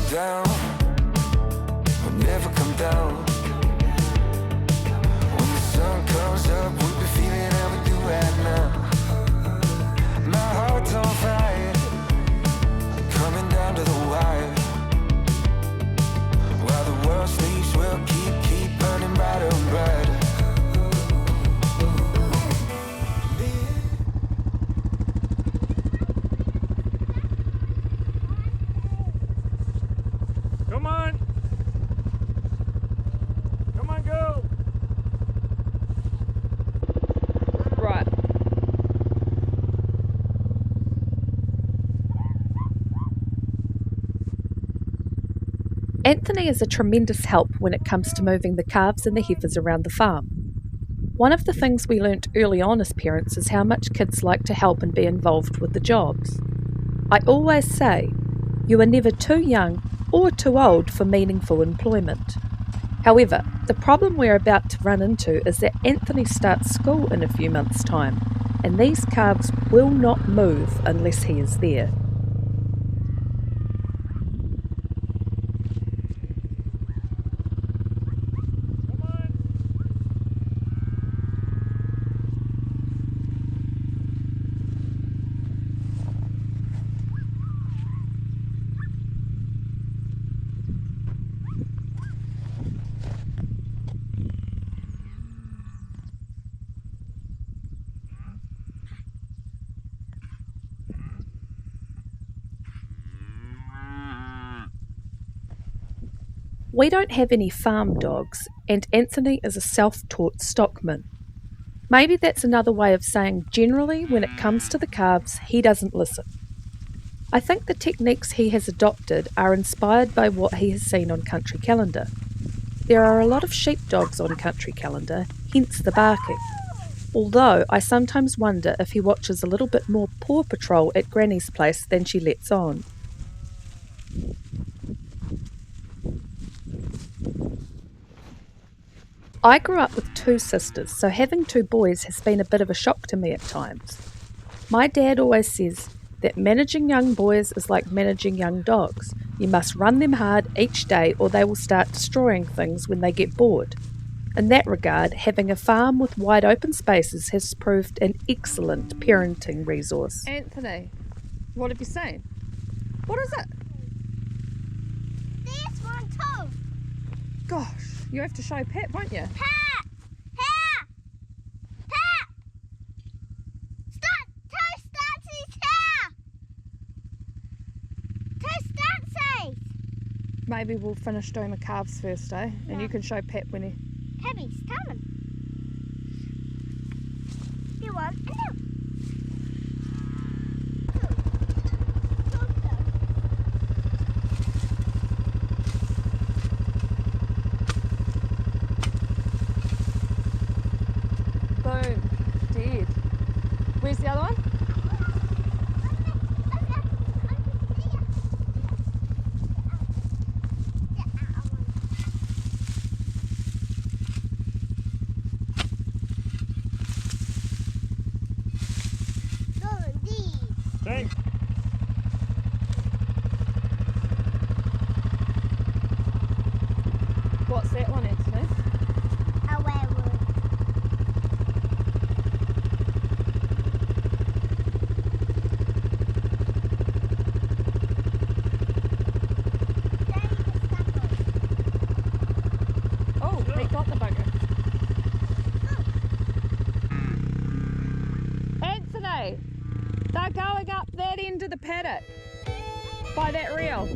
down, will never come down. When the sun comes up, we'll be feeling how we do right now. My heart's on fire, coming down to the wire. While the world sleeps, we'll keep burning brighter and brighter. Come on! Come on, go! Right. Anthony is a tremendous help when it comes to moving the calves and the heifers around the farm. One of the things we learnt early on as parents is how much kids like to help and be involved with the jobs. I always say, you are never too young or too old for meaningful employment. However, the problem we're about to run into is that Anthony starts school in a few months' time, and these calves will not move unless he is there. We don't have any farm dogs, and Anthony is a self-taught stockman. Maybe that's another way of saying generally when it comes to the calves, he doesn't listen. I think the techniques he has adopted are inspired by what he has seen on Country Calander. There are a lot of sheepdogs on Country Calander, hence the barking. Although I sometimes wonder if he watches a little bit more Paw Patrol at Granny's place than she lets on. I grew up with two sisters, so having two boys has been a bit of a shock to me at times. My dad always says that managing young boys is like managing young dogs. You must run them hard each day or they will start destroying things when they get bored. In that regard, having a farm with wide open spaces has proved an excellent parenting resource. Anthony, what have you seen? What is it? There's one too. Gosh, you have to show Pat, won't you? Pat! Here! Pat! Two Stancy's here! Two Stancy's! Maybe we'll finish doing the calves first, eh? And Yeah. you can show Pat when he... Heavy's coming. You want a no? Boom. Dead. Where's the other one? Thanks. What's that one, Anthony? A werewolf. Oh, he got the bugger. Anthony, they're going up that end of the paddock by that reel.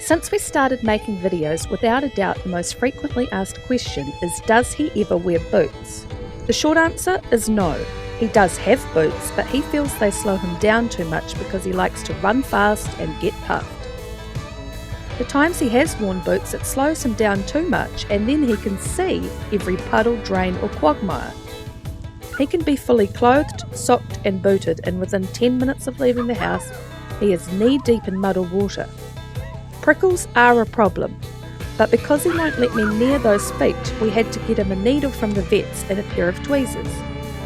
Since we started making videos, without a doubt the most frequently asked question is, does he ever wear boots? The short answer is no. He does have boots, but he feels they slow him down too much because he likes to run fast and get puffed. The times he has worn boots, it slows him down too much, and then he can see every puddle, drain or quagmire. He can be fully clothed, socked and booted, and within 10 minutes of leaving the house, he is knee-deep in mud or water. Prickles are a problem, but because he won't let me near those feet, we had to get him a needle from the vets and a pair of tweezers,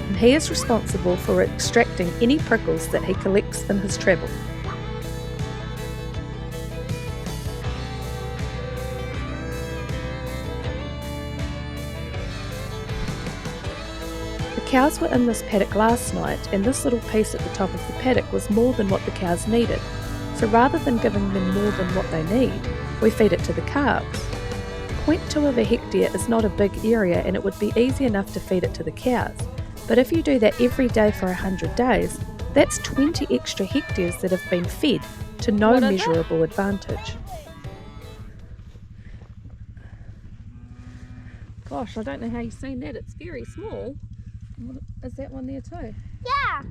and he is responsible for extracting any prickles that he collects in his travel. cows were in this paddock last night, and this little piece at the top of the paddock was more than what the cows needed. So rather than giving them more than what they need, we feed it to the calves. 0.2 of a hectare is not a big area, and it would be easy enough to feed it to the cows. But if you do that every day for 100 days, that's 20 extra hectares that have been fed to no measurable advantage. Gosh, I don't know how you've seen that. It's very small. Is that one there too? Yeah.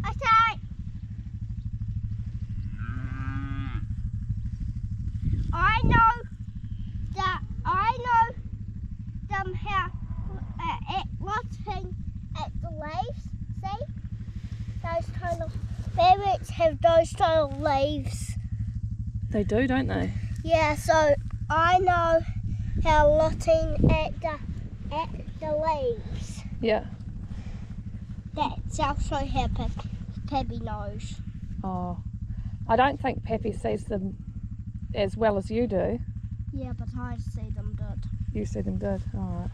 Okay. I know them how at looking at the leaves. See? Those kind of ferrets have those kind of leaves. They do, don't they? Yeah, so I know how looking at the leaves. Yeah. That's also how Peppy knows. Oh, I don't think Peppy sees them as well as you do. Yeah, but I see them good. You see them good. All right.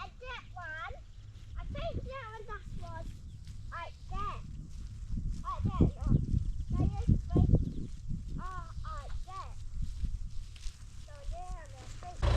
And that one, I think that one just was like that. Like that, look. So this big, like that. So there, I think.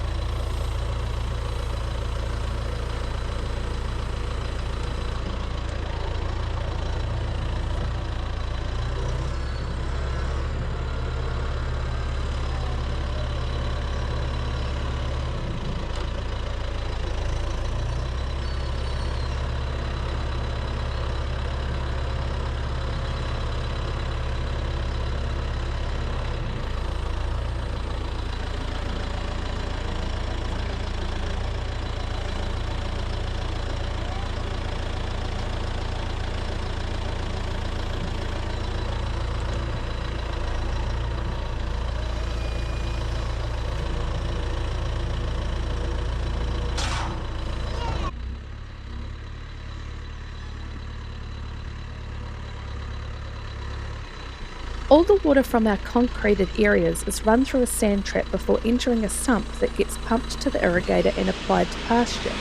All the water from our concreted areas is run through a sand trap before entering a sump that gets pumped to the irrigator and applied to pasture.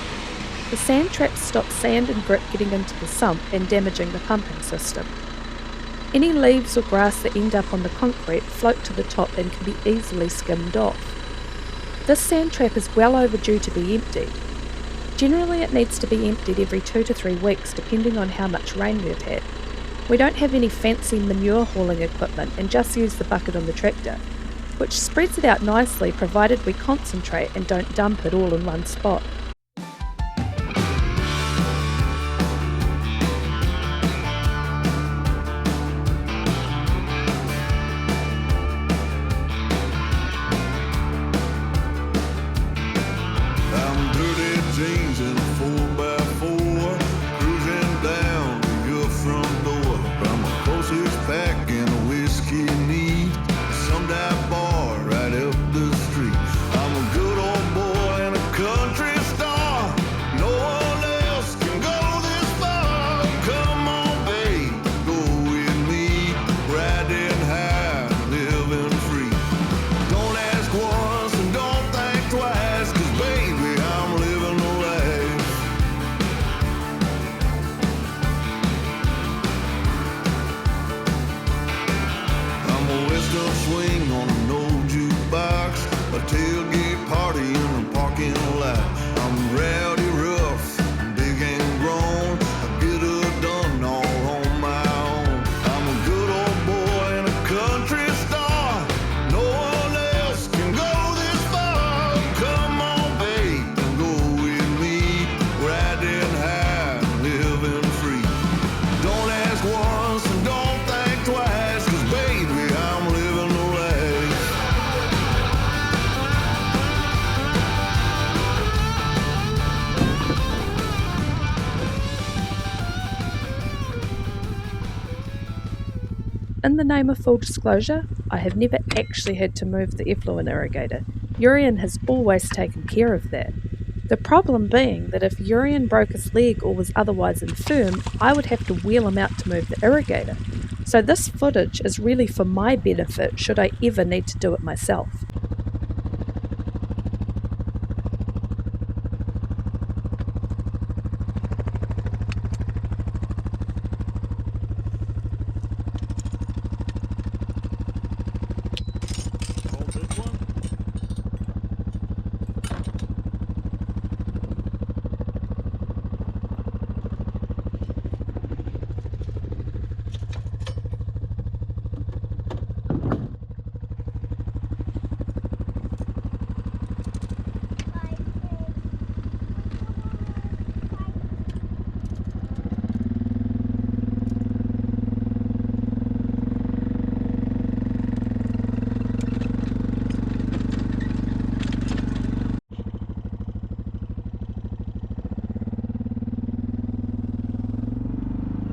The sand trap stops sand and grit getting into the sump and damaging the pumping system. Any leaves or grass that end up on the concrete float to the top and can be easily skimmed off. This sand trap is well overdue to be emptied. Generally it needs to be emptied every 2 to 3 weeks depending on how much rain we've had. We don't have any fancy manure hauling equipment and just use the bucket on the tractor, which spreads it out nicely provided we concentrate and don't dump it all in one spot. I'm dirty jeans and a 4x4, cruising down to your front door. I'm a closest pack and a whiskey neat, some dive bar right up the street. I'm a good old boy and a country star. No one else can go this far. Come on, babe, go with me, riding high, living free. Don't ask once and don't think twice, 'cause baby, I'm living the life. I'm a western swing on a no In the name of full disclosure, I have never actually had to move the effluent irrigator. Jurjen has always taken care of that. The problem being that if Jurjen broke his leg or was otherwise infirm, I would have to wheel him out to move the irrigator. So this footage is really for my benefit should I ever need to do it myself. Hold this one.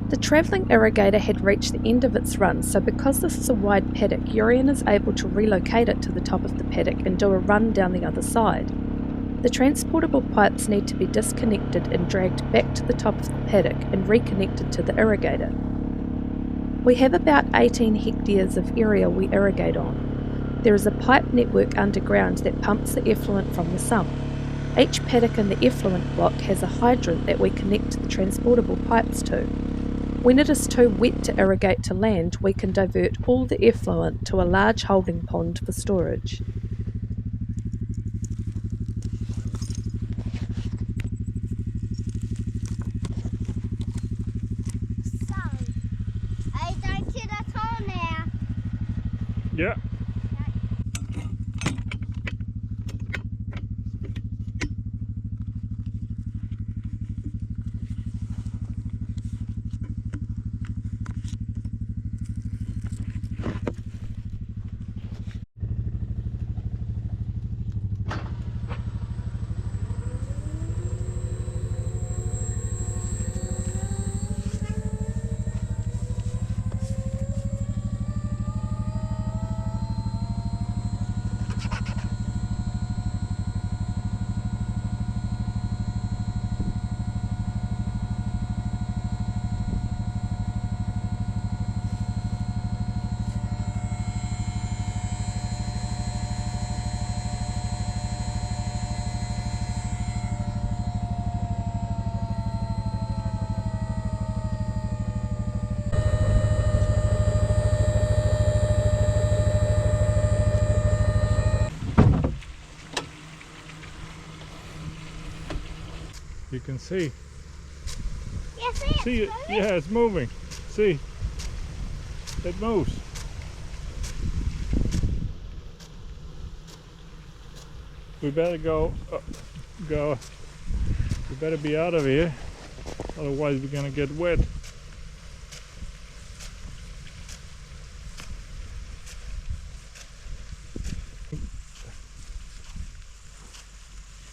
The travelling irrigator had reached the end of its run, so because this is a wide paddock, Jurjen is able to relocate it to the top of the paddock and do a run down the other side. The transportable pipes need to be disconnected and dragged back to the top of the paddock and reconnected to the irrigator. We have about 18 hectares of area we irrigate on. There is a pipe network underground that pumps the effluent from the sump. Each paddock in the effluent block has a hydrant that we connect the transportable pipes to. When it is too wet to irrigate to land, we can divert all the effluent to a large holding pond for storage. So, I don't see that hole now. Yeah. You can see. Yes, See it? Yeah, it's moving. See? It moves. We better go. We better be out of here. Otherwise, we're gonna get wet.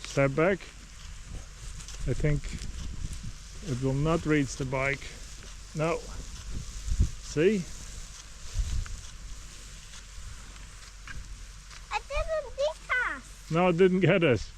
Step back. I think it will not reach the bike. No. See? I didn't beat us. No, it didn't get us.